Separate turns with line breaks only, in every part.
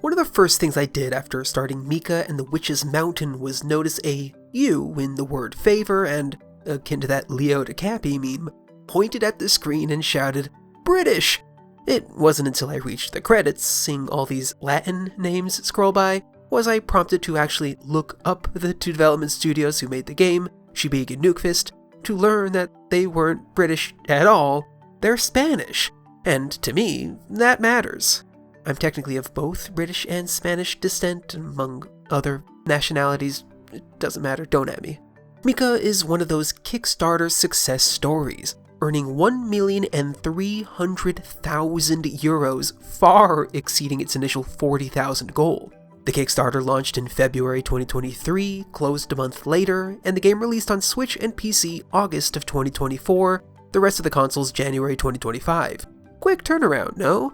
One of the first things I did after starting Mika and the Witch's Mountain was notice a U in the word favor and, akin to that Leo DiCaprio meme, pointed at the screen and shouted, "British!" It wasn't until I reached the credits, seeing all these Latin names scroll by, was I prompted to actually look up the two development studios who made the game, Shebig and Nukefist, to learn that they weren't British at all, they're Spanish. And to me, that matters. I'm technically of both British and Spanish descent, among other nationalities. It doesn't matter, don't at me. Mika is one of those Kickstarter success stories, earning 1,300,000 euros, far exceeding its initial 40,000 goal. The Kickstarter launched in February 2023, closed a month later, and the game released on Switch and PC August of 2024, the rest of the consoles January 2025. Quick turnaround, no?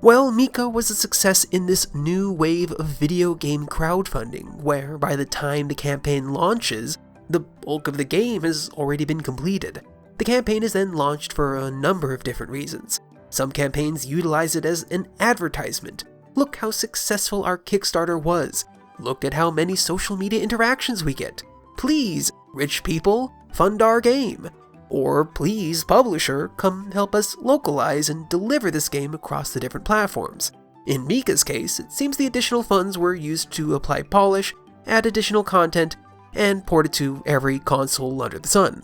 Well, Mika was a success in this new wave of video game crowdfunding, where by the time the campaign launches, the bulk of the game has already been completed. The campaign is then launched for a number of different reasons. Some campaigns utilize it as an advertisement. Look how successful our Kickstarter was. Look at how many social media interactions we get. Please, rich people, fund our game. Or please, publisher, come help us localize and deliver this game across the different platforms. In Mika's case, it seems the additional funds were used to apply polish, add additional content, and port it to every console under the sun.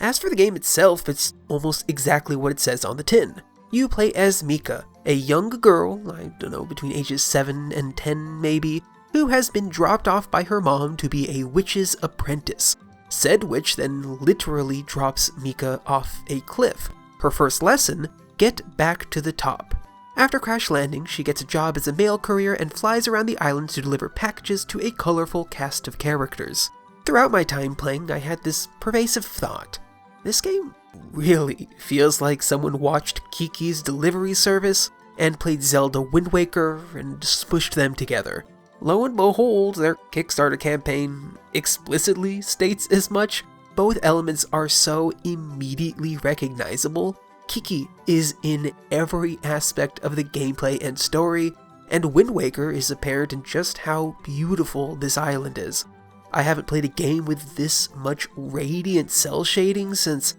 As for the game itself, it's almost exactly what it says on the tin. You play as Mika, a young girl, I don't know, between ages 7 and 10 maybe, who has been dropped off by her mom to be a witch's apprentice. Said witch then literally drops Mika off a cliff. Her first lesson, get back to the top. After crash landing, she gets a job as a mail courier and flies around the island to deliver packages to a colorful cast of characters. Throughout my time playing, I had this pervasive thought. This game really feels like someone watched Kiki's Delivery Service and played Zelda Wind Waker and smushed them together. Lo and behold, their Kickstarter campaign explicitly states as much. Both elements are so immediately recognizable. Kiki is in every aspect of the gameplay and story, and Wind Waker is apparent in just how beautiful this island is. I haven't played a game with this much radiant cell shading since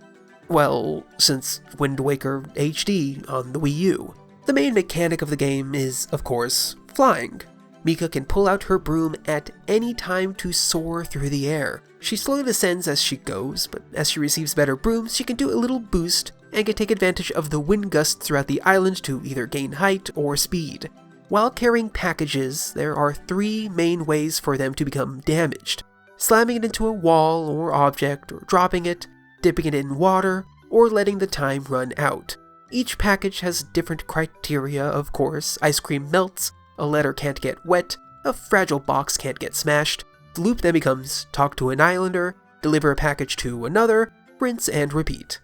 Wind Waker HD on the Wii U. The main mechanic of the game is, of course, flying. Mika can pull out her broom at any time to soar through the air. She slowly descends as she goes, but as she receives better brooms, she can do a little boost and can take advantage of the wind gusts throughout the island to either gain height or speed. While carrying packages, there are 3 main ways for them to become damaged: slamming it into a wall or object, or dropping it, dipping it in water, or letting the time run out. Each package has different criteria, of course. Ice cream melts, a letter can't get wet, a fragile box can't get smashed. The loop then becomes talk to an islander, deliver a package to another, rinse and repeat.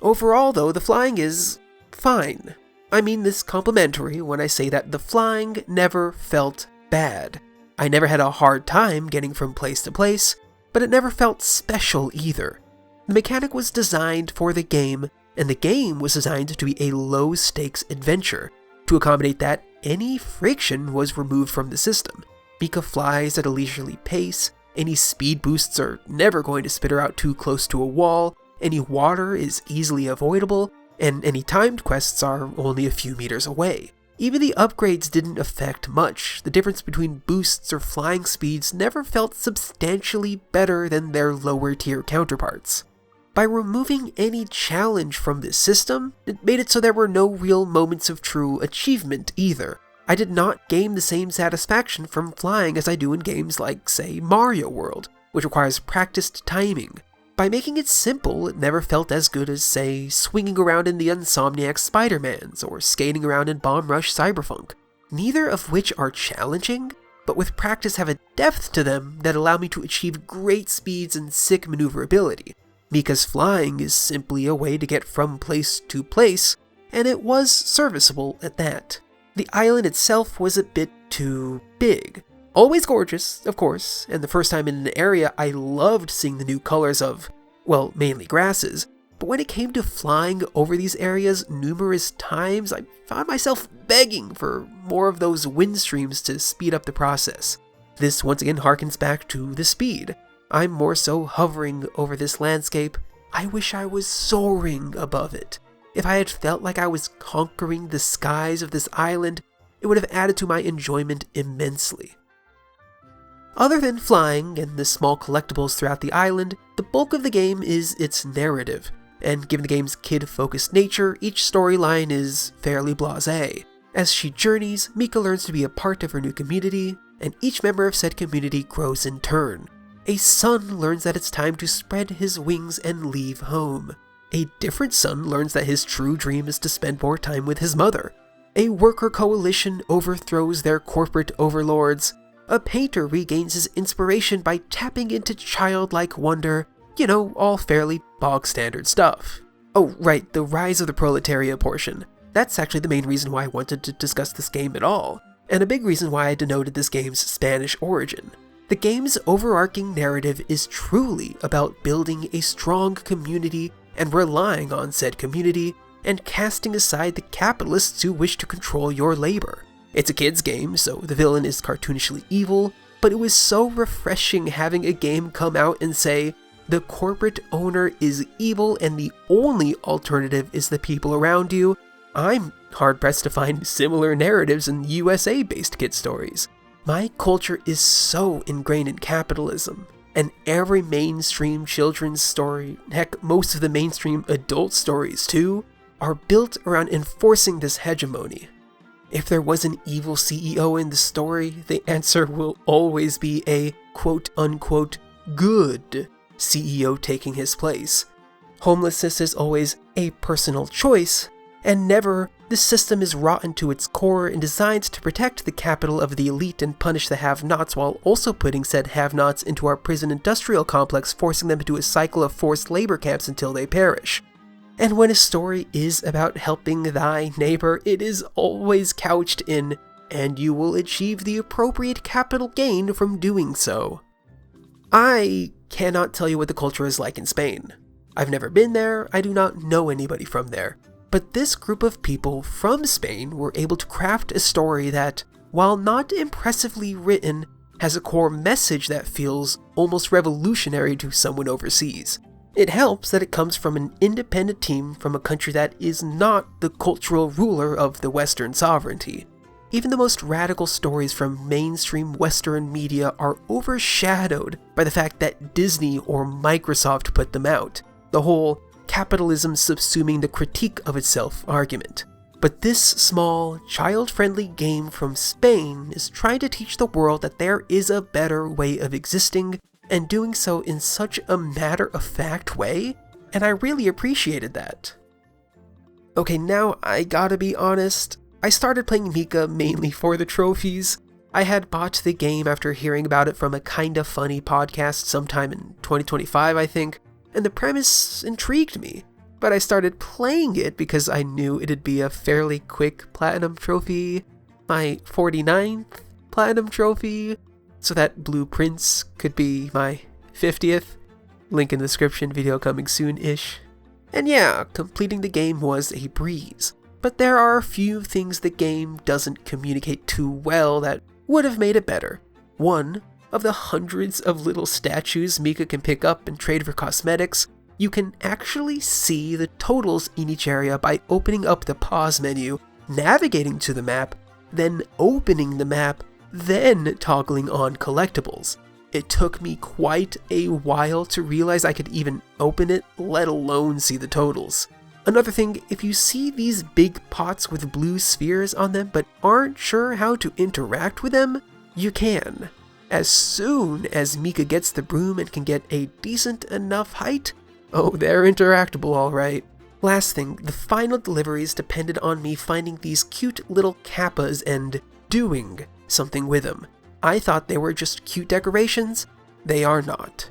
Overall though, the flying is fine. I mean this complimentary when I say that the flying never felt bad. I never had a hard time getting from place to place, but it never felt special either. The mechanic was designed for the game, and the game was designed to be a low-stakes adventure. To accommodate that, any friction was removed from the system. Mika flies at a leisurely pace, any speed boosts are never going to spit her out too close to a wall, any water is easily avoidable, and any timed quests are only a few meters away. Even the upgrades didn't affect much. The difference between boosts or flying speeds never felt substantially better than their lower tier counterparts. By removing any challenge from this system, it made it so there were no real moments of true achievement either. I did not gain the same satisfaction from flying as I do in games like, say, Mario World, which requires practiced timing. By making it simple, it never felt as good as, say, swinging around in the Insomniac Spider-Mans or skating around in Bomb Rush Cyberpunk. Neither of which are challenging, but with practice have a depth to them that allow me to achieve great speeds and sick maneuverability. Mika's flying is simply a way to get from place to place, and it was serviceable at that. The island itself was a bit too big. Always gorgeous, of course, and the first time in an area I loved seeing the new colors of, well, mainly grasses, but when it came to flying over these areas numerous times, I found myself begging for more of those wind streams to speed up the process. This once again harkens back to the speed. I'm more so hovering over this landscape. I wish I was soaring above it. If I had felt like I was conquering the skies of this island, it would have added to my enjoyment immensely. Other than flying and the small collectibles throughout the island, the bulk of the game is its narrative, and given the game's kid-focused nature, each storyline is fairly blasé. As she journeys, Mika learns to be a part of her new community, and each member of said community grows in turn. A son learns that it's time to spread his wings and leave home. A different son learns that his true dream is to spend more time with his mother. A worker coalition overthrows their corporate overlords. A painter regains his inspiration by tapping into childlike wonder. You know, all fairly bog-standard stuff. Oh, right, the rise of the proletariat portion. That's actually the main reason why I wanted to discuss this game at all, and a big reason why I denoted this game's Spanish origin. The game's overarching narrative is truly about building a strong community and relying on said community, and casting aside the capitalists who wish to control your labor. It's a kid's game, so the villain is cartoonishly evil, but it was so refreshing having a game come out and say, the corporate owner is evil and the only alternative is the people around you. I'm hard-pressed to find similar narratives in USA-based kid stories. My culture is so ingrained in capitalism, and every mainstream children's story, heck, most of the mainstream adult stories too, are built around enforcing this hegemony. If there was an evil CEO in the story, the answer will always be a quote-unquote good CEO taking his place. Homelessness is always a personal choice, and never the system is rotten to its core and designed to protect the capital of the elite and punish the have-nots while also putting said have-nots into our prison industrial complex, forcing them into a cycle of forced labor camps until they perish. And when a story is about helping thy neighbor, it is always couched in, and you will achieve the appropriate capital gain from doing so. I cannot tell you what the culture is like in Spain. I've never been there, I do not know anybody from there. But this group of people from Spain were able to craft a story that, while not impressively written, has a core message that feels almost revolutionary to someone overseas. It helps that it comes from an independent team from a country that is not the cultural ruler of the Western sovereignty. Even the most radical stories from mainstream Western media are overshadowed by the fact that Disney or Microsoft put them out. The whole capitalism subsuming the critique of itself argument. But this small, child-friendly game from Spain is trying to teach the world that there is a better way of existing, and doing so in such a matter-of-fact way, and I really appreciated that. Okay, now I gotta be honest, I started playing Mika mainly for the trophies. I had bought the game after hearing about it from a Kinda Funny podcast sometime in 2025, I think, and the premise intrigued me, but I started playing it because I knew it'd be a fairly quick platinum trophy, my 49th platinum trophy, so that Blue Prince could be my 50th. Link in the description, video coming soon-ish. And yeah, completing the game was a breeze, but there are a few things the game doesn't communicate too well that would have made it better. One, of the hundreds of little statues Mika can pick up and trade for cosmetics, you can actually see the totals in each area by opening up the pause menu, navigating to the map, then opening the map, then toggling on collectibles. It took me quite a while to realize I could even open it, let alone see the totals. Another thing, if you see these big pots with blue spheres on them but aren't sure how to interact with them, you can. As soon as Mika gets the broom and can get a decent enough height, oh, they're interactable alright. Last thing, the final deliveries depended on me finding these cute little kappas and doing something with them. I thought they were just cute decorations. They are not.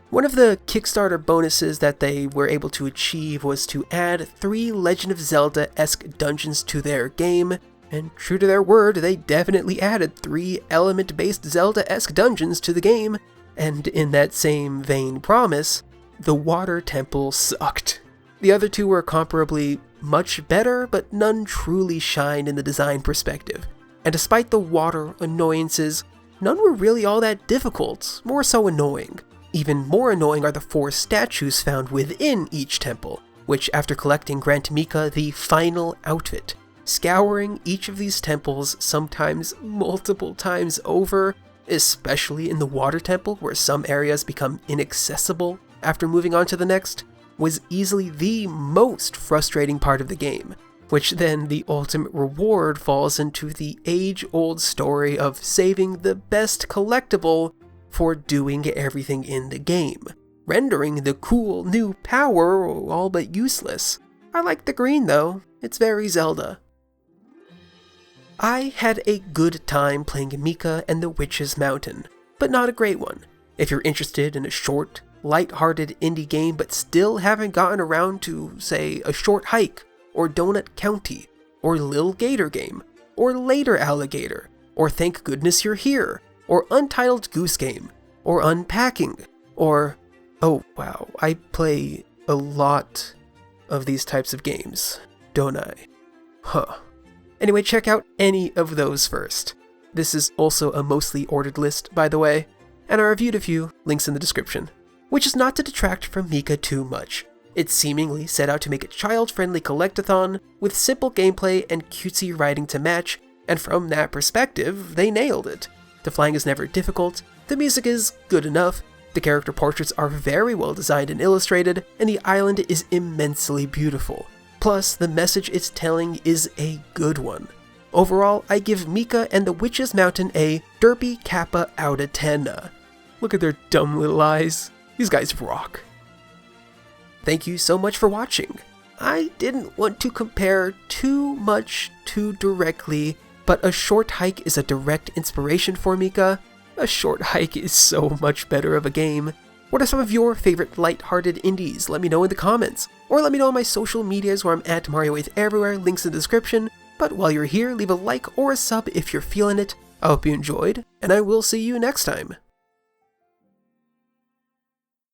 One of the Kickstarter bonuses that they were able to achieve was to add 3 Legend of Zelda-esque dungeons to their game, and true to their word, they definitely added 3 element-based Zelda-esque dungeons to the game, and in that same vain promise, the water temple sucked. The other two were comparably much better, but none truly shined in the design perspective. And despite the water annoyances, none were really all that difficult, more so annoying. Even more annoying are the 4 statues found within each temple, which after collecting grant Mika the final outfit. Scouring each of these temples, sometimes multiple times over, especially in the water temple where some areas become inaccessible after moving on to the next, was easily the most frustrating part of the game, which then the ultimate reward falls into the age-old story of saving the best collectible for doing everything in the game, rendering the cool new power all but useless. I like the green though, it's very Zelda. I had a good time playing Mika and the Witch's Mountain, but not a great one. If you're interested in a short, lighthearted indie game but still haven't gotten around to, say, a short hike, or Donut County, or Lil Gator game, or later Alligator, or Thank Goodness You're Here, or Untitled Goose Game, or Unpacking, or... oh wow, I play a lot of these types of games, don't I? Huh. Anyway, check out any of those first. This is also a mostly ordered list, by the way, and I reviewed a few, links in the description. Which is not to detract from Mika too much. It seemingly set out to make a child-friendly collectathon with simple gameplay and cutesy writing to match, and from that perspective, they nailed it. The flying is never difficult, the music is good enough, the character portraits are very well designed and illustrated, and the island is immensely beautiful. Plus, the message it's telling is a good one. Overall, I give Mika and the Witch's Mountain a derpy kappa out of 10. Look at their dumb little eyes. These guys rock. Thank you so much for watching. I didn't want to compare too much too directly, but A Short Hike is a direct inspiration for Mika. A Short Hike is so much better of a game. What are some of your favorite lighthearted indies? Let me know in the comments. Or let me know on my social medias where I'm at Mario8 everywhere, links in the description. But while you're here, leave a like or a sub if you're feeling it. I hope you enjoyed, and I will see you next time.